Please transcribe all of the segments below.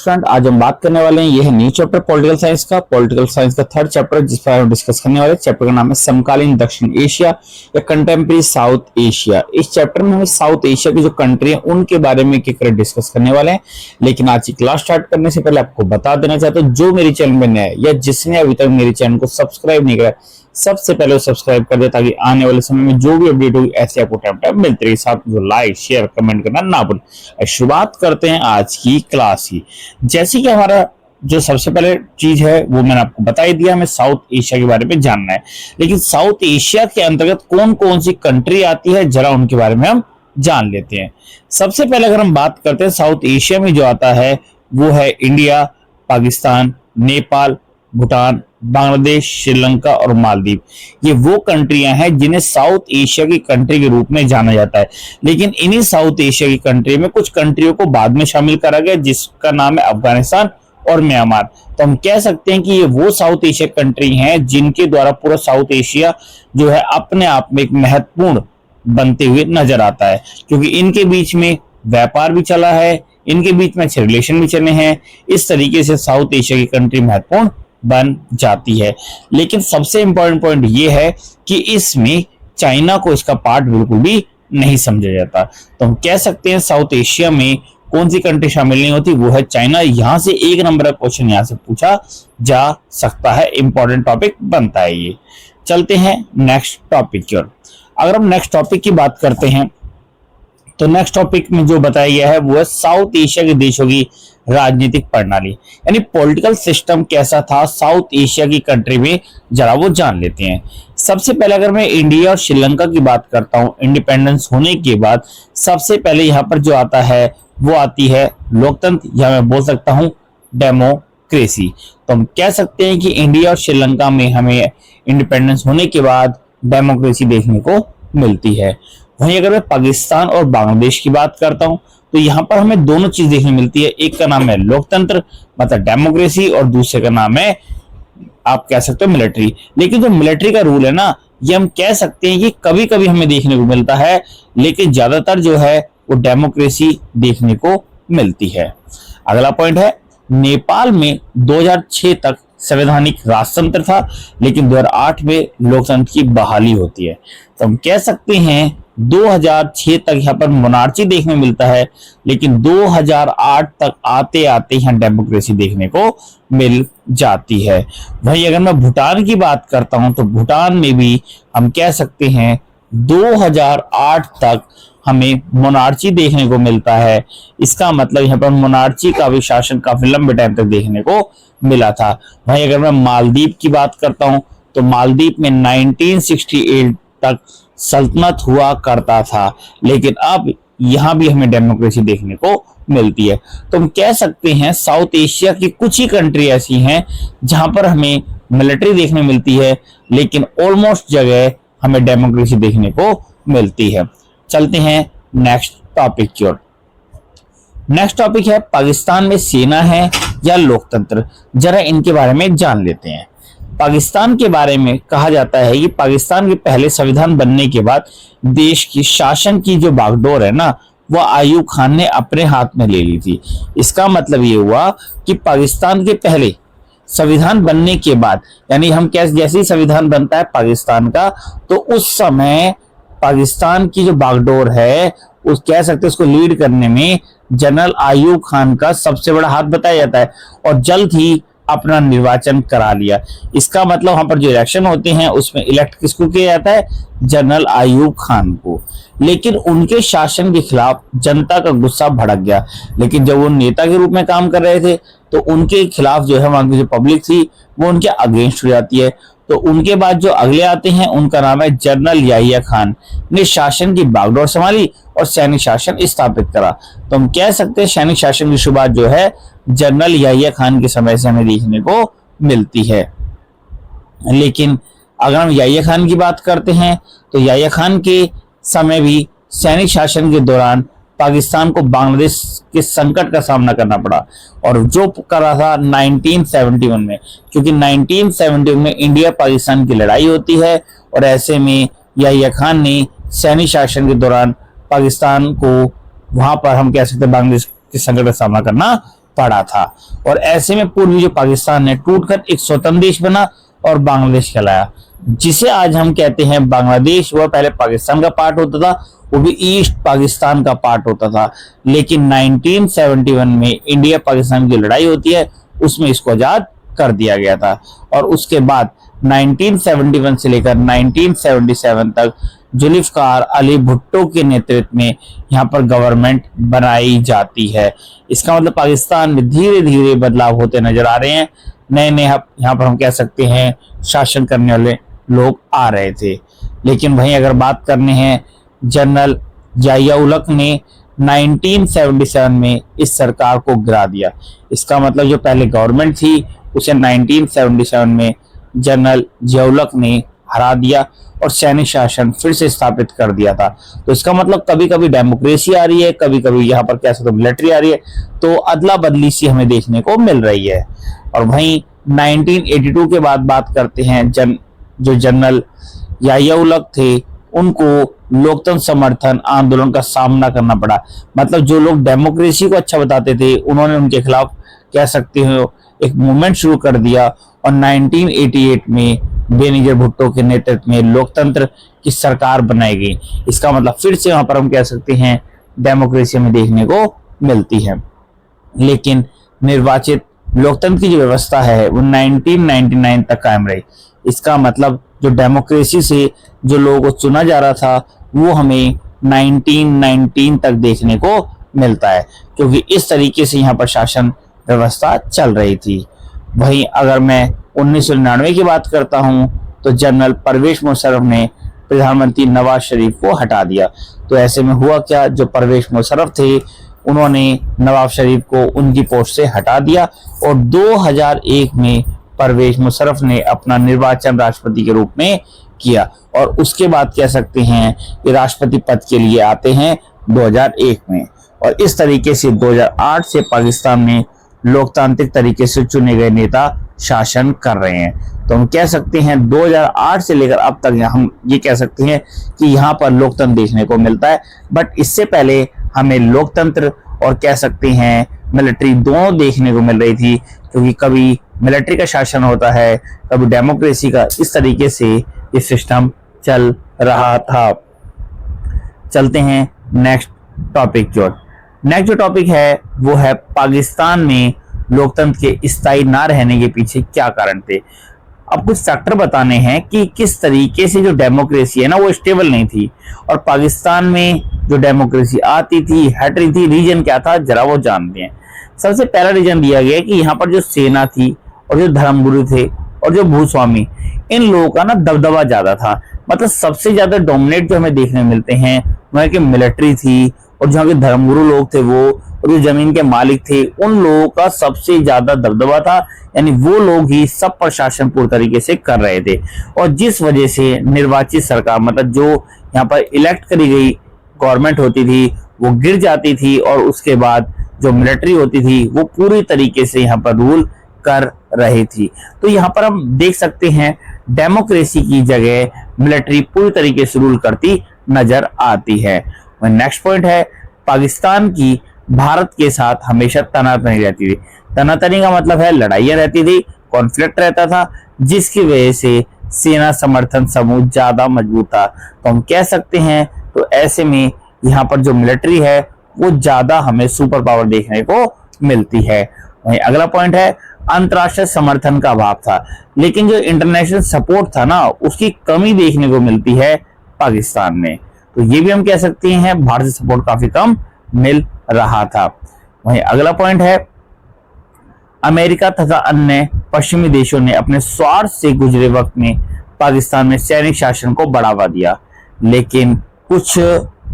Student, आज हम बात करने वाले हैं यह है न्यू चैप्टर पॉलिटिकल साइंस का थर्ड चैप्टर, जिस पर हम डिस्कस करने वाले चैप्टर का नाम है समकालीन दक्षिण एशिया या कंटेम्प्रेरी साउथ एशिया। इस चैप्टर में हम साउथ एशिया की जो कंट्री है उनके बारे में एक डिस्कस करने वाले हैं। लेकिन आज की क्लास स्टार्ट करने से पहले आपको बता देना चाहता हूँ, जो मेरे चैनल में नया है या जिसने अभी तक मेरे चैनल को सब्सक्राइब नहीं करा, सबसे पहले सब्सक्राइब कर दे ताकि आने वाले समय में जो भी अपडेट होगी ऐसे आपको टाइम टाइम मिलते रहे। साथ में लाइक शेयर कमेंट करना ना भूलें। शुरुआत करते हैं आज की क्लास की। जैसे कि हमारा जो सबसे पहले चीज है वो मैंने आपको बता ही दिया, हमें साउथ एशिया के बारे में जानना है। लेकिन साउथ एशिया के अंतर्गत कौन कौन सी कंट्री आती है, जरा उनके बारे में हम जान लेते हैं। सबसे पहले अगर हम बात करते हैं साउथ एशिया में जो आता है वो है इंडिया, पाकिस्तान, नेपाल, भूटान, बांग्लादेश, श्रीलंका और मालदीव। ये वो कंट्रियां हैं जिन्हें साउथ एशिया की कंट्री के रूप में जाना जाता है। लेकिन इन्हीं साउथ एशिया की कंट्री में कुछ कंट्रियों को बाद में शामिल करा गया, जिसका नाम है अफगानिस्तान और म्यांमार। तो हम कह सकते हैं कि ये वो साउथ एशिया कंट्री हैं जिनके द्वारा पूरा साउथ एशिया जो है अपने आप में एक महत्वपूर्ण बनते हुए नजर आता है, क्योंकि इनके बीच में व्यापार भी चला है, इनके बीच में अच्छे रिलेशन भी चले हैं। इस तरीके से साउथ एशिया की कंट्री महत्वपूर्ण बन जाती है। लेकिन सबसे इंपॉर्टेंट पॉइंट ये है कि इसमें चाइना को इसका पार्ट बिल्कुल भी नहीं समझा जाता। तो हम कह सकते हैं साउथ एशिया में कौन सी कंट्री शामिल नहीं होती, वो है चाइना। यहां से एक नंबर का क्वेश्चन यहां से पूछा जा सकता है, इंपॉर्टेंट टॉपिक बनता है ये। चलते हैं नेक्स्ट टॉपिक की ओर। अगर हम नेक्स्ट टॉपिक की बात करते हैं तो नेक्स्ट टॉपिक में जो बताया गया है वो है साउथ एशिया के देशों की राजनीतिक प्रणाली, यानी पॉलिटिकल सिस्टम कैसा था साउथ एशिया की कंट्री में, जरा वो जान लेते हैं। सबसे पहले अगर मैं इंडिया और श्रीलंका की बात करता हूं, इंडिपेंडेंस होने के बाद सबसे पहले यहाँ पर जो आता है वो आती है लोकतंत्र, या मैं बोल सकता हूं डेमोक्रेसी। तो हम कह सकते हैं कि इंडिया और श्रीलंका में हमें इंडिपेंडेंस होने के बाद डेमोक्रेसी देखने को मिलती है। वहीं अगर मैं पाकिस्तान और बांग्लादेश की बात करता हूं तो यहाँ पर हमें दोनों चीज देखने मिलती है। एक का नाम है लोकतंत्र मतलब डेमोक्रेसी, और दूसरे का नाम है आप कह सकते हो मिलिट्री। लेकिन जो मिलिट्री का रूल है ना, ये हम कह सकते हैं कि कभी कभी हमें देखने को मिलता है, लेकिन ज्यादातर जो है वो डेमोक्रेसी देखने को मिलती है। अगला पॉइंट है नेपाल में 2006 तक संवैधानिक राजतंत्र था, लेकिन 2008 में लोकतंत्र की बहाली होती है। तो हम कह सकते हैं 2006 तक यहाँ पर मोनार्ची देखने मिलता है, लेकिन 2008 तक आते आते यहाँ डेमोक्रेसी देखने को मिल जाती है। वहीं अगर मैं भूटान की बात करता हूं तो भूटान में भी हम कह सकते हैं 2008 तक हमें मोनार्ची देखने को मिलता है। इसका मतलब यहाँ पर मोनार्ची का भी शासन काफी लंबे टाइम तक देखने को मिला था। वहीं अगर मैं मालदीव की बात करता हूं तो मालदीव में 1968 तक सल्तनत हुआ करता था, लेकिन अब यहां भी हमें डेमोक्रेसी देखने को मिलती है। तो हम कह सकते हैं साउथ एशिया की कुछ ही कंट्री ऐसी हैं जहां पर हमें मिलिट्री देखने मिलती है, लेकिन ऑलमोस्ट जगह हमें डेमोक्रेसी देखने को मिलती है। चलते हैं नेक्स्ट टॉपिक की ओर। नेक्स्ट टॉपिक है पाकिस्तान में सेना है या लोकतंत्र, जरा इनके बारे में जान लेते हैं। पाकिस्तान के बारे में कहा जाता है कि पाकिस्तान के पहले संविधान बनने के बाद देश की शासन की जो बागडोर है ना, वह अयूब खान ने अपने हाथ में ले ली थी। इसका मतलब ये हुआ कि पाकिस्तान के पहले संविधान बनने के बाद, यानी हम कैसे जैसे ही संविधान बनता है पाकिस्तान का, तो उस समय पाकिस्तान की जो बागडोर है उस कह सकते उसको लीड करने में जनरल अयूब खान का सबसे बड़ा हाथ बताया जाता है, और जल्द ही अपना निर्वाचन करा लिया। इसका मतलब वहां पर जो इलेक्शन होते हैं उसमें इलेक्ट किसको किया जाता है, जनरल अयूब खान को। लेकिन उनके शासन के खिलाफ जनता का गुस्सा भड़क गया, लेकिन जब वो नेता के रूप में काम कर रहे थे तो उनके खिलाफ जो है वहां की जो पब्लिक थी वो उनके अगेंस्ट हो जाती है। तो उनके बाद जो अगले आते हैं उनका नाम है जनरल याहिया खान, ने शासन की बागडोर संभाली और सैनिक शासन स्थापित करा। तो हम कह सकते हैं सैनिक शासन की शुरुआत जो है जनरल याहिया खान के समय से हमें देखने को मिलती है। लेकिन अगर हम याहिया खान की बात करते हैं तो याहिया खान के समय भी सैनिक शासन के दौरान पाकिस्तान को बांग्लादेश के संकट का सामना करना पड़ा, और जो कर रहा था 1971 में, क्योंकि 1971 में इंडिया पाकिस्तान की लड़ाई होती है, और ऐसे में याहिया खान ने सैनिक शासन के दौरान पाकिस्तान को वहां पर हम कह सकते हैं बांग्लादेश के संकट का सामना करना पड़ा था। और ऐसे में पूर्वी जो पाकिस्तान ने टूटकर एक स्वतंत्र देश बना और बांग्लादेश कहलाया, जिसे आज हम कहते हैं बांग्लादेश। वह पहले पाकिस्तान का पार्ट होता था, वो भी ईस्ट पाकिस्तान का पार्ट होता था। लेकिन 1971 में इंडिया पाकिस्तान की लड़ाई होती है, उसमें इसको आजाद कर दिया गया था। और उसके बाद 1971 से लेकर 1977 तक जुल्फिकार अली भुट्टो के नेतृत्व में यहाँ पर गवर्नमेंट बनाई जाती है। इसका मतलब पाकिस्तान में धीरे धीरे बदलाव होते नजर आ रहे हैं। नए नए यहाँ पर हम कह सकते हैं शासन करने वाले लोग आ रहे थे। लेकिन वहीं अगर बात करने हैं, जनरल ज़िया-उल-हक ने 1977 में इस सरकार को गिरा दिया। इसका मतलब जो पहले गवर्नमेंट थी उसे 1977 में जनरल ज़िया-उल-हक ने हरा दिया और सैनिक शासन फिर से स्थापित कर दिया था। तो इसका मतलब कभी कभी डेमोक्रेसी आ रही है, कभी कभी यहाँ पर कह सकते हो मिलिट्री आ रही है, तो अदला बदली सी हमें देखने को मिल रही है। और वहीं 1982 के बाद बात करते हैं, जो जनरल ज़िया-उल-हक थे उनको लोकतंत्र समर्थन आंदोलन का सामना करना पड़ा। मतलब जो लोग डेमोक्रेसी को अच्छा बताते थे, उन्होंने उनके खिलाफ कह सकते हो एक मूवमेंट शुरू कर दिया और 1988 में बेनजीर भुट्टो के नेतृत्व में लोकतंत्र की सरकार बनाई गई। इसका मतलब फिर से वहां पर हम कह सकते हैं डेमोक्रेसी में देखने को मिलती है। लेकिन निर्वाचित लोकतंत्र की जो व्यवस्था है वो 1999 तक कायम रही। इसका मतलब जो डेमोक्रेसी से जो लोगों को चुना जा रहा था वो हमें 1919 तक देखने को मिलता है, क्योंकि इस तरीके से यहाँ पर शासन व्यवस्था चल रही थी। वहीं अगर मैं 1999 की बात करता हूं तो जनरल परवेज मुशर्रफ ने प्रधानमंत्री नवाज शरीफ को हटा दिया। तो ऐसे में हुआ क्या, जो परवेज मुशर्रफ थे उन्होंने नवाज शरीफ को उनकी पोस्ट से हटा दिया और 2001 में परवेज मुशर्रफ ने अपना निर्वाचन राष्ट्रपति के रूप में किया। और उसके बाद कह सकते हैं कि राष्ट्रपति पद के लिए आते हैं 2001 में। और इस तरीके से 2008 से पाकिस्तान में लोकतांत्रिक तरीके से चुने गए नेता शासन कर रहे हैं। तो हम कह सकते हैं 2008 से लेकर अब तक हम ये कह सकते हैं कि यहाँ पर लोकतंत्र देखने को मिलता है। बट इससे पहले हमें लोकतंत्र और कह सकते हैं मिलिट्री दोनों देखने को मिल रही थी, क्योंकि कभी मिलिट्री का शासन होता है, कभी डेमोक्रेसी का। इस तरीके से ये सिस्टम चल रहा था। चलते हैं नेक्स्ट टॉपिक की ओर। नेक्स्ट जो टॉपिक है वो है पाकिस्तान में लोकतंत्र के स्थायी ना रहने के पीछे क्या कारण थे। अब कुछ फैक्टर बताने हैं कि किस तरीके से जो डेमोक्रेसी है ना वो स्टेबल नहीं थी और पाकिस्तान में जो डेमोक्रेसी आती थी हट रही थी। रीजन क्या था जरा वो जानते हैं। सबसे पहला रीजन दिया गया कि यहाँ पर जो सेना थी और जो धर्मगुरु थे और जो भूस्वामी, इन लोगों का ना दबदबा ज्यादा था। मतलब सबसे ज्यादा डोमिनेट जो हमें देखने मिलते हैं वह कि मिलिट्री थी और जहाँ के धर्मगुरु लोग थे वो और जो जमीन के मालिक थे उन लोगों का सबसे ज्यादा दबदबा था। यानी वो लोग ही सब प्रशासन पूरी तरीके से कर रहे थे और जिस वजह से निर्वाचित सरकार, मतलब जो यहाँ पर इलेक्ट करी गई गवर्नमेंट होती थी वो गिर जाती थी और उसके बाद जो मिलिट्री होती थी वो पूरी तरीके से यहाँ पर रूल कर रही थी। तो यहाँ पर हम देख सकते हैं डेमोक्रेसी की जगह मिलिट्री पूरी तरीके से रूल करती नजर आती है। नेक्स्ट पॉइंट है पाकिस्तान की भारत के साथ हमेशा तनातनी रहती थी। तनातनी का मतलब है लड़ाइयां रहती थी, कॉन्फ्लिक्ट रहता था, जिसकी वजह से सेना समर्थन समूह ज्यादा मजबूत था। तो हम कह सकते हैं तो ऐसे में यहाँ पर जो मिलिट्री है वो ज्यादा हमें सुपर पावर देखने को मिलती है। वहीं अगला पॉइंट है अंतरराष्ट्रीय समर्थन का अभाव था, लेकिन जो इंटरनेशनल सपोर्ट था ना उसकी कमी देखने को मिलती है पाकिस्तान में। तो ये भी हम कह सकते हैं भारत से सपोर्ट काफी कम मिल रहा था। वहीं अगला पॉइंट है अमेरिका तथा अन्य पश्चिमी देशों ने अपने स्वार्थ से गुजरे वक्त में पाकिस्तान में सैनिक शासन को बढ़ावा दिया, लेकिन कुछ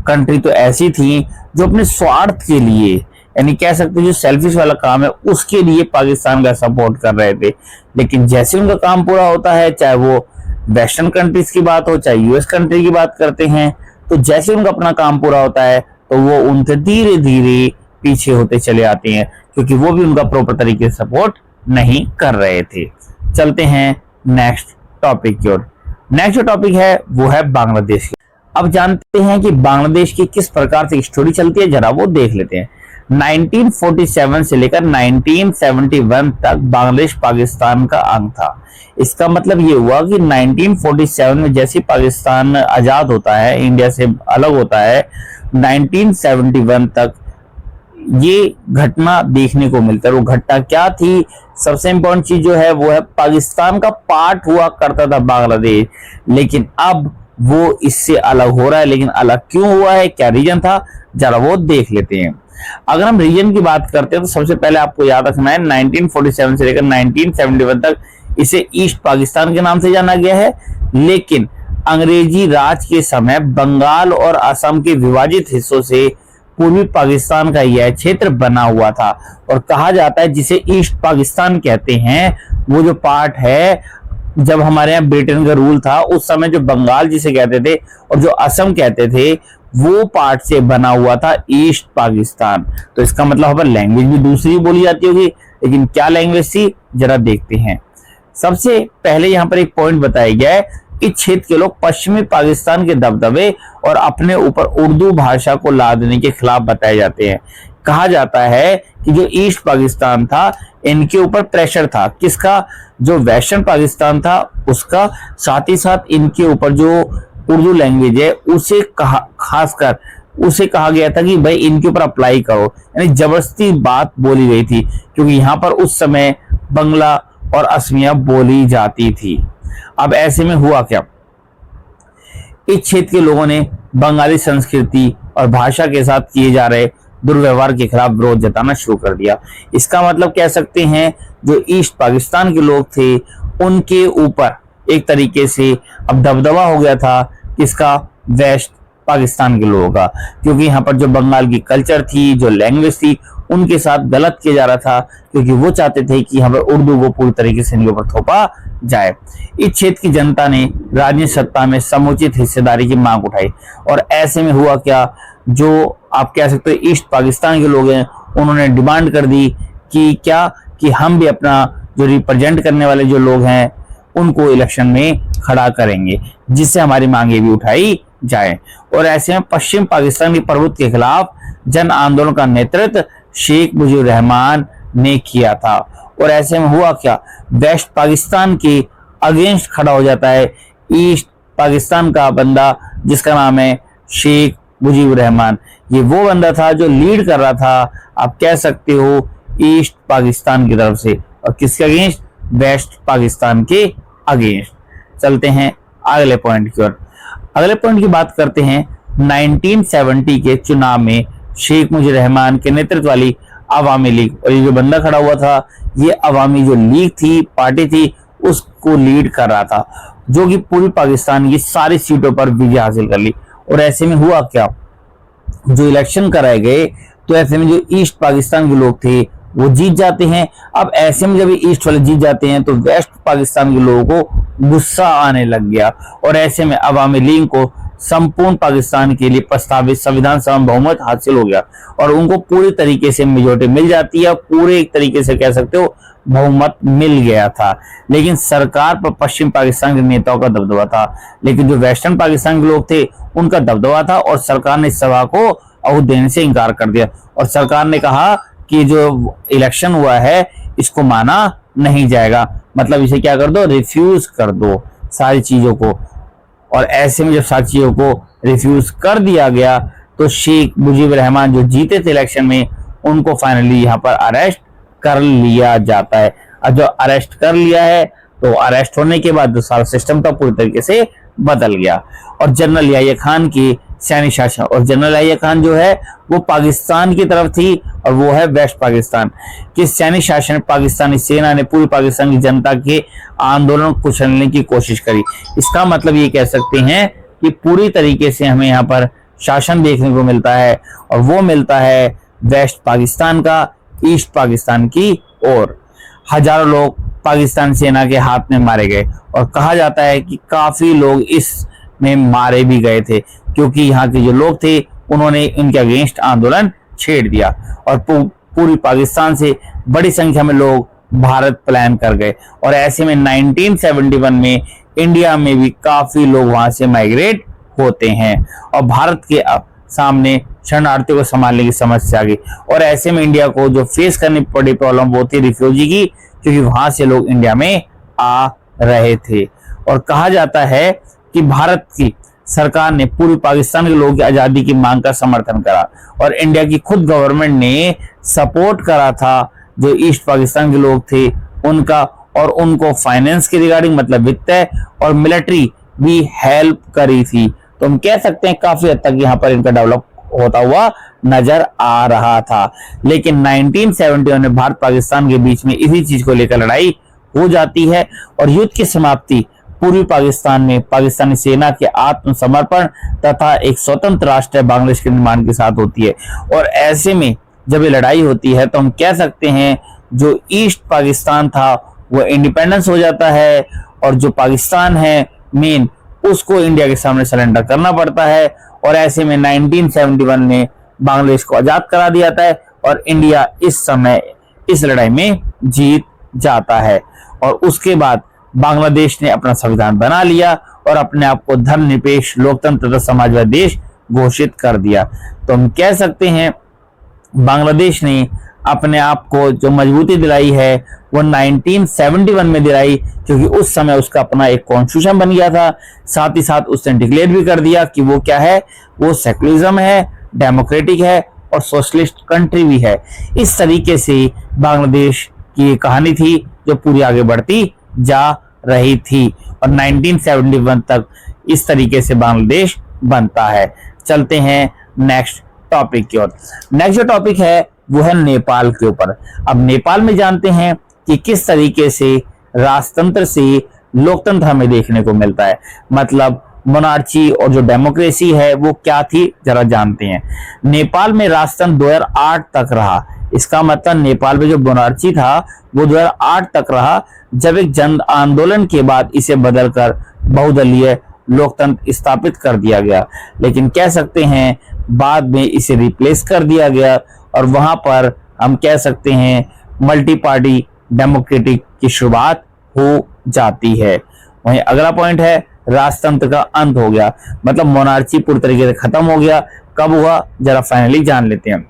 कंट्री तो ऐसी थी जो अपने स्वार्थ के लिए, यानी कह सकते जो सेल्फिश वाला काम है उसके लिए पाकिस्तान का सपोर्ट कर रहे थे। लेकिन जैसे उनका काम पूरा होता है, चाहे वो वेस्टर्न कंट्रीज की बात हो चाहे यूएस कंट्री की बात करते हैं, तो जैसे उनका अपना काम पूरा होता है तो वो उनसे धीरे धीरे पीछे होते चले आते हैं, क्योंकि वो भी उनका प्रॉपर तरीके से सपोर्ट नहीं कर रहे थे। चलते हैं नेक्स्ट टॉपिक की ओर। नेक्स्ट जो टॉपिक है वो है बांग्लादेश की। अब जानते हैं कि बांग्लादेश की किस प्रकार से स्टोरी चलती है, जरा वो देख लेते हैं। 1947 से लेकर 1971 तक बांग्लादेश पाकिस्तान का अंग था। इसका मतलब ये हुआ कि 1947 में जैसे पाकिस्तान आजाद होता है, इंडिया से अलग होता है, 1971 तक ये घटना देखने को मिलता है। वो घटना क्या थी? सबसे इंपॉर्टेंट चीज जो है वो है पाकिस्तान का पार्ट हुआ करता था बांग्लादेश, लेकिन अब वो इससे अलग हो रहा है। लेकिन अलग क्यों हुआ है, क्या रीजन था, जरा वो देख लेते हैं। अगर हम रीजन की बात करते हैं तो सबसे पहले आपको याद रखना है 1947 से लेकर 1971 तक इसे ईस्ट पाकिस्तान के नाम से जाना गया है। लेकिन अंग्रेजी राज के समय बंगाल और असम के विभाजित हिस्सों से पूर्वी पाकिस्तान का यह क्षेत्र बना हुआ था और कहा जाता है जिसे ईस्ट पाकिस्तान कहते हैं, वो जो पार्ट है, जब हमारे यहाँ ब्रिटेन का रूल था उस समय जो बंगाल जिसे कहते थे और जो असम कहते थे, वो पार्ट से बना हुआ था ईस्ट पाकिस्तान। तो इसका मतलब लैंग्वेज भी दूसरी बोली जाती होगी, लेकिन क्या लैंग्वेज थी जरा देखते हैं। सबसे पहले यहाँ पर एक पॉइंट बताया गया है, इस क्षेत्र के लोग पश्चिमी पाकिस्तान के दबदबे और अपने ऊपर उर्दू भाषा को लादने के खिलाफ बताए जाते हैं। कहा जाता है कि जो ईस्ट पाकिस्तान था इनके ऊपर प्रेशर था, किसका, जो वेस्टर्न पाकिस्तान था उसका, साथ ही साथ इनके ऊपर जो उर्दू लैंग्वेज है उसे खासकर उसे कहा गया था कि भाई इनके ऊपर अप्लाई करो, यानी जबरदस्ती बात बोली गई थी, क्योंकि यहाँ पर उस समय बंगला और असमिया बोली जाती थी। अब ऐसे में हुआ क्या, इस क्षेत्र के लोगों ने बंगाली संस्कृति और भाषा के साथ किए जा रहे दुर्व्यवहार के खिलाफ विरोध जताना शुरू कर दिया। इसका मतलब कह सकते हैं जो ईस्ट पाकिस्तान के लोग थे उनके ऊपर एक तरीके से अब दबदबा हो गया था, किसका, वेस्ट पाकिस्तान के लोगों का, क्योंकि यहाँ पर जो बंगाल की कल्चर थी, जो लैंग्वेज थी, उनके साथ गलत किया जा रहा था, क्योंकि वो चाहते थे कि यहाँ पर उर्दू को पूरी तरीके से इनके ऊपर थोपा जाए। इस क्षेत्र की जनता ने राजनीतिक सत्ता में समुचित हिस्सेदारी की मांग उठाई और ऐसे में हुआ क्या, जो आप कह सकते हो ईस्ट पाकिस्तान के लोग हैं उन्होंने डिमांड कर दी कि क्या, कि हम भी अपना जो रिप्रेजेंट करने वाले जो लोग हैं उनको इलेक्शन में खड़ा करेंगे, जिससे हमारी मांगे भी उठाई जाए। और ऐसे में पश्चिम पाकिस्तान की प्रभुत्व के खिलाफ जन आंदोलन का नेतृत्व शेख मुजीबुर रहमान ने किया था। और ऐसे में हुआ क्या, वेस्ट पाकिस्तान के अगेंस्ट खड़ा हो जाता है ईस्ट पाकिस्तान का बंदा जिसका नाम है शेख मुजीबुर रहमान। ये वो बंदा था जो लीड कर रहा था, आप कह सकते हो, ईस्ट पाकिस्तान की तरफ से, और किसके अगेंस्ट, वेस्ट पाकिस्तान के अगेंस्ट। चलते हैं अगले पॉइंट की ओर। अगले पॉइंट की बात करते हैं 1970 के चुनाव में शेख मुजीबुर रहमान के नेतृत्व वाली अवामी लीग, और ये जो बंदा खड़ा हुआ था ये अवामी जो लीग थी, पार्टी थी, उसको लीड कर रहा था, जो कि पूर्वी पाकिस्तान की सारी सीटों पर विजय हासिल कर ली। और ऐसे में हुआ क्या, जो इलेक्शन कराए गए तो ऐसे में जो ईस्ट पाकिस्तान के लोग थे वो जीत जाते हैं। अब ऐसे में जब ईस्ट वाले जीत जाते हैं तो वेस्ट पाकिस्तान के लोगों को गुस्सा आने लग गया और ऐसे में अवामी लीग को संपूर्ण पाकिस्तान के लिए प्रस्तावित संविधान सभा बहुमत हासिल हो गया और उनको पूरी तरीके से मेजोरिटी मिल जाती है, पूरे एक तरीके से कह सकते हो बहुमत मिल गया था। लेकिन सरकार पर पश्चिम पाकिस्तान के नेताओं का दबदबा था, लेकिन जो वेस्टर्न पाकिस्तान के लोग थे उनका दबदबा था और सरकार ने इस सभा को अहूत देने से इनकार कर दिया और सरकार ने कहा कि जो इलेक्शन हुआ है इसको माना नहीं जाएगा, मतलब इसे क्या कर दो, रिफ्यूज कर दो सारी चीजों को। और ऐसे में जब सारी चीजों को रिफ्यूज कर दिया गया तो शेख मुजीबुर रहमान जो जीते थे इलेक्शन में उनको फाइनली यहाँ पर अरेस्ट कर लिया जाता है। अब जो अरेस्ट कर लिया है तो अरेस्ट होने के बाद सारा सिस्टम तो पूरी तरीके से बदल गया और जनरल याहिया खान की सैनिक शासन, और जनरल याहिया खान जो है वो पाकिस्तान की तरफ थी और वो है वेस्ट पाकिस्तान की सैनिक शासन। पाकिस्तानी सेना ने पूरी पाकिस्तान की जनता के आंदोलन को कुचलने की कोशिश करी। इसका मतलब ये कह सकते हैं कि पूरी तरीके से हमें यहाँ पर शासन देखने को मिलता है और वो मिलता है वेस्ट पाकिस्तान का ईस्ट पाकिस्तान की ओर। हजारों लोग पाकिस्तान सेना के हाथ में मारे गए और कहा जाता है कि काफी लोग इसमें मारे भी गए थे क्योंकि यहाँ के जो लोग थे उन्होंने इनके अगेंस्ट आंदोलन छेड़ दिया और पूरी पाकिस्तान से बड़ी संख्या में लोग भारत पलायन कर गए। और ऐसे में 1971 में इंडिया में भी काफी लोग वहां से माइग्रेट होते हैं और भारत के सामने शरणार्थियों को संभालने की समस्या आ गई। और ऐसे में इंडिया को जो फेस करनी पड़ी प्रॉब्लम वो थी रिफ्यूजी की, क्योंकि वहां से लोग इंडिया में आ रहे थे। और कहा जाता है कि भारत की सरकार ने पूर्वी पाकिस्तान के लोगों की आजादी की मांग का समर्थन करा और इंडिया की खुद गवर्नमेंट ने सपोर्ट करा था जो ईस्ट पाकिस्तान के लोग थे उनका, और उनको फाइनेंस के रिगार्डिंग मतलब वित्त और मिलिट्री भी हेल्प करी थी। तो हम कह सकते हैं काफी हद तक यहाँ पर इनका डेवलप होता हुआ नजर आ रहा था। लेकिन 1971 में भारत पाकिस्तान के बीच में इसी चीज को लेकर लड़ाई हो जाती है और युद्ध की समाप्ति पूर्वी पाकिस्तान में पाकिस्तानी सेना के आत्मसमर्पण तथा एक स्वतंत्र राष्ट्र बांग्लादेश के निर्माण के साथ होती है। और ऐसे में जब ये लड़ाई होती है तो हम कह सकते हैं जो ईस्ट पाकिस्तान था वो इंडिपेंडेंस हो जाता है और जो पाकिस्तान है मेन उसको इंडिया के सामने सरेंडर करना पड़ता है। और ऐसे में 1971 में बांग्लादेश को आजाद करा दिया जाता है और इंडिया इस समय इस लड़ाई में जीत जाता है। और उसके बाद बांग्लादेश ने अपना संविधान बना लिया और अपने आप को धर्मनिरपेक्ष लोकतंत्र तथा समाजवादी देश घोषित कर दिया। तो हम कह सकते हैं बांग्लादेश ने अपने आप को जो मजबूती दिलाई है वो 1971 में दिलाई, क्योंकि उस समय उसका अपना एक कॉन्स्टिट्यूशन बन गया था। साथ ही साथ उसने डिक्लेयर भी कर दिया कि वो क्या है, वो सेकुलरिज्म है, डेमोक्रेटिक है और सोशलिस्ट कंट्री भी है। इस तरीके से बांग्लादेश की कहानी थी जो पूरी आगे बढ़ती जा रही थी और 1971 तक इस तरीके से बांग्लादेश बनता है। चलते हैं नेक्स्ट टॉपिक की ओर। नेक्स्ट जो टॉपिक है वो है नेपाल के ऊपर। अब नेपाल में जानते हैं कि किस तरीके से राजतंत्र से लोकतंत्र हमें देखने को मिलता है, मतलब मोनार्ची और जो डेमोक्रेसी है वो क्या थी जरा जानते हैं। नेपाल में राजतंत्र 2008 तक रहा। इसका मतलब नेपाल में जो मोनार्ची था वो 2008 तक रहा, जब एक जन आंदोलन के बाद इसे बदलकर बहुदलीय लोकतंत्र स्थापित कर दिया गया। लेकिन कह सकते हैं बाद में इसे रिप्लेस कर दिया गया और वहां पर हम कह सकते हैं मल्टी पार्टी डेमोक्रेटिक की शुरुआत हो जाती है। वहीं अगला पॉइंट है राजतंत्र का अंत हो गया, मतलब मोनार्ची पूरी तरीके से खत्म हो गया। कब हुआ जरा फाइनली जान लेते हैं।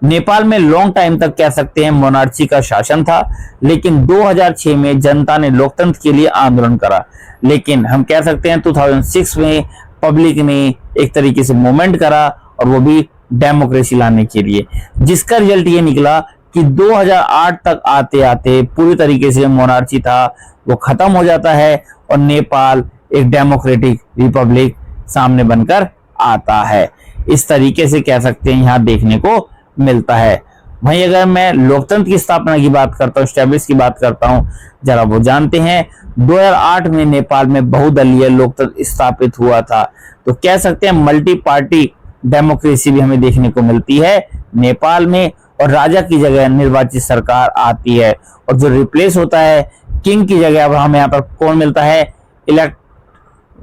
नेपाल में लॉन्ग टाइम तक कह सकते हैं मोनार्ची का शासन था, लेकिन 2006 में जनता ने लोकतंत्र के लिए आंदोलन करा। लेकिन हम कह सकते हैं 2006 में पब्लिक ने एक तरीके से मूवमेंट करा और वो भी डेमोक्रेसी लाने के लिए, जिसका रिजल्ट ये निकला कि 2008 तक आते आते पूरी तरीके से मोनार्ची था वो खत्म हो जाता है और नेपाल एक डेमोक्रेटिक रिपब्लिक सामने बनकर आता है। इस तरीके से कह सकते हैं यहाँ देखने को मिलता है। वहीं अगर मैं लोकतंत्र की स्थापना की बात करता हूँ, स्टैब्लिश की बात करता हूँ, जरा वो जानते हैं 2008 में नेपाल में बहुदलीय लोकतंत्र स्थापित हुआ था। तो कह सकते हैं मल्टी पार्टी डेमोक्रेसी भी हमें देखने को मिलती है नेपाल में, और राजा की जगह निर्वाचित सरकार आती है और जो रिप्लेस होता है किंग की जगह अब हमें यहाँ पर कौन मिलता है, इलेक्ट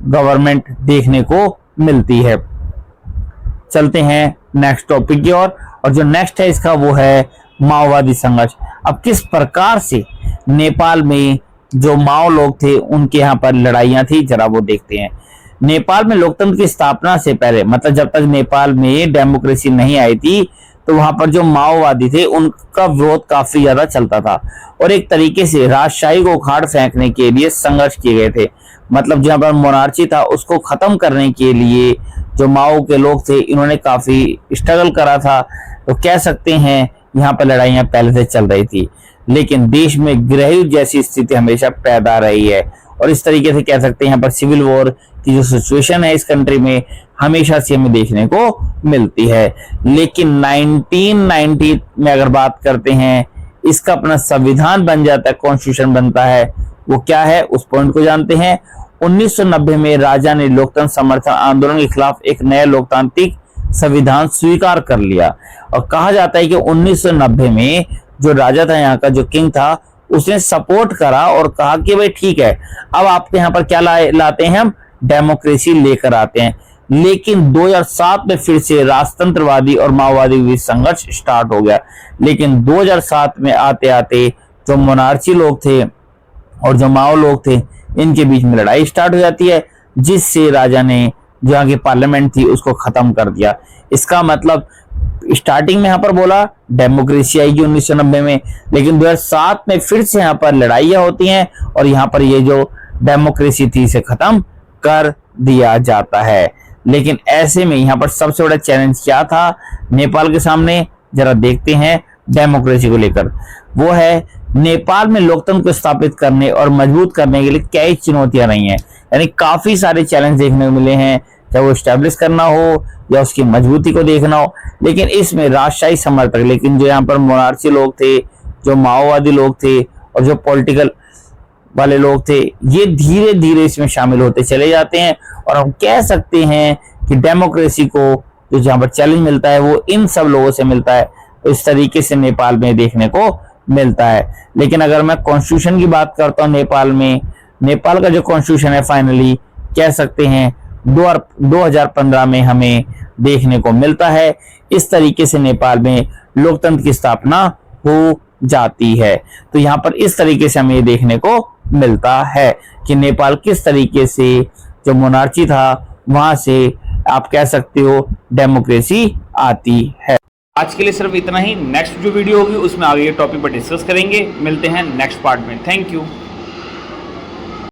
गवर्नमेंट देखने को मिलती है। चलते हैं नेक्स्ट टॉपिक की ओर और जो नेक्स्ट है इसका वो है माओवादी संघर्ष। अब किस प्रकार से नेपाल में जो माओ लोग थे उनके यहाँ पर लड़ाइयां थी जरा वो देखते हैं। नेपाल में लोकतंत्र की स्थापना से पहले, मतलब जब तक नेपाल में डेमोक्रेसी नहीं आई थी, तो वहां पर जो माओवादी थे उनका विरोध काफी ज्यादा चलता था और एक तरीके से राजशाही को उखाड़ फेंकने के लिए संघर्ष किए गए थे। मतलब जहां पर मोनार्ची था उसको खत्म करने के लिए जो माओ के लोग थे इन्होंने काफी स्ट्रगल करा था। तो कह सकते हैं यहाँ पर लड़ाइयां पहले से चल रही थी, लेकिन देश में गृहयुद्ध जैसी स्थिति हमेशा पैदा रही है और इस तरीके से कह सकते हैं यहाँ पर सिविल वॉर की जो सिचुएशन है इस कंट्री में हमेशा से हमें देखने को मिलती है। लेकिन 1990 में अगर बात करते हैं इसका अपना संविधान बन जाता है, कॉन्स्टिट्यूशन बनता है। वो क्या है उस पॉइंट को जानते हैं। 1990 में राजा ने लोकतंत्र समर्थन आंदोलन के खिलाफ एक नया लोकतांत्रिक संविधान स्वीकार कर लिया और कहा जाता है कि 1990 में जो राजा था यहाँ का जो किंग था उसने सपोर्ट करा और कहा कि भाई ठीक है अब आपके यहाँ पर क्या लाते हैं, हम डेमोक्रेसी लेकर आते हैं। लेकिन 2007 में फिर से राजतंत्रवादी और माओवादी के बीच संघर्ष स्टार्ट हो गया। लेकिन 2007 में आते आते जो मोनार्ची लोग थे और जो माओ लोग थे इनके बीच में लड़ाई स्टार्ट हो जाती है, जिससे राजा ने जो यहाँ की पार्लियामेंट थी उसको खत्म कर दिया। इसका मतलब स्टार्टिंग में यहाँ पर बोला डेमोक्रेसी आएगी 1990 में, लेकिन 2007 में फिर से यहाँ पर लड़ाइयाँ होती हैं और यहाँ पर ये जो डेमोक्रेसी थी इसे खत्म कर दिया जाता है। लेकिन ऐसे में यहाँ पर सबसे बड़ा चैलेंज क्या था नेपाल के सामने, जरा देखते हैं डेमोक्रेसी को लेकर। वो है नेपाल में लोकतंत्र को स्थापित करने और मजबूत करने के लिए कई चुनौतियां रही हैं। यानी काफी सारे चैलेंज देखने को मिले हैं, चाहे वो स्टैब्लिश करना हो या उसकी मजबूती को देखना हो। लेकिन इसमें राजशाही समर्थक, लेकिन जो यहाँ पर मोनार्ची लोग थे, जो माओवादी लोग थे और जो पॉलिटिकल वाले लोग थे, ये धीरे धीरे इसमें शामिल होते चले जाते हैं। और हम कह सकते हैं कि डेमोक्रेसी को जो जहाँ पर चैलेंज मिलता है वो इन सब लोगों से मिलता है। तो इस तरीके से नेपाल में देखने को मिलता है। लेकिन अगर मैं कॉन्स्टिट्यूशन की बात करता हूँ नेपाल में, नेपाल का जो कॉन्स्टिट्यूशन है फाइनली कह सकते हैं 2015 में हमें देखने को मिलता है। इस तरीके से नेपाल में लोकतंत्र की स्थापना हो जाती है। तो यहाँ पर इस तरीके से हमें ये देखने को मिलता है कि नेपाल किस तरीके से जो मोनार्ची था वहां से आप कह सकते हो डेमोक्रेसी आती है। आज के लिए सिर्फ इतना ही। नेक्स्ट जो वीडियो होगी उसमें आगे ये टॉपिक पर डिस्कस करेंगे। मिलते हैं नेक्स्ट पार्ट में। Thank you.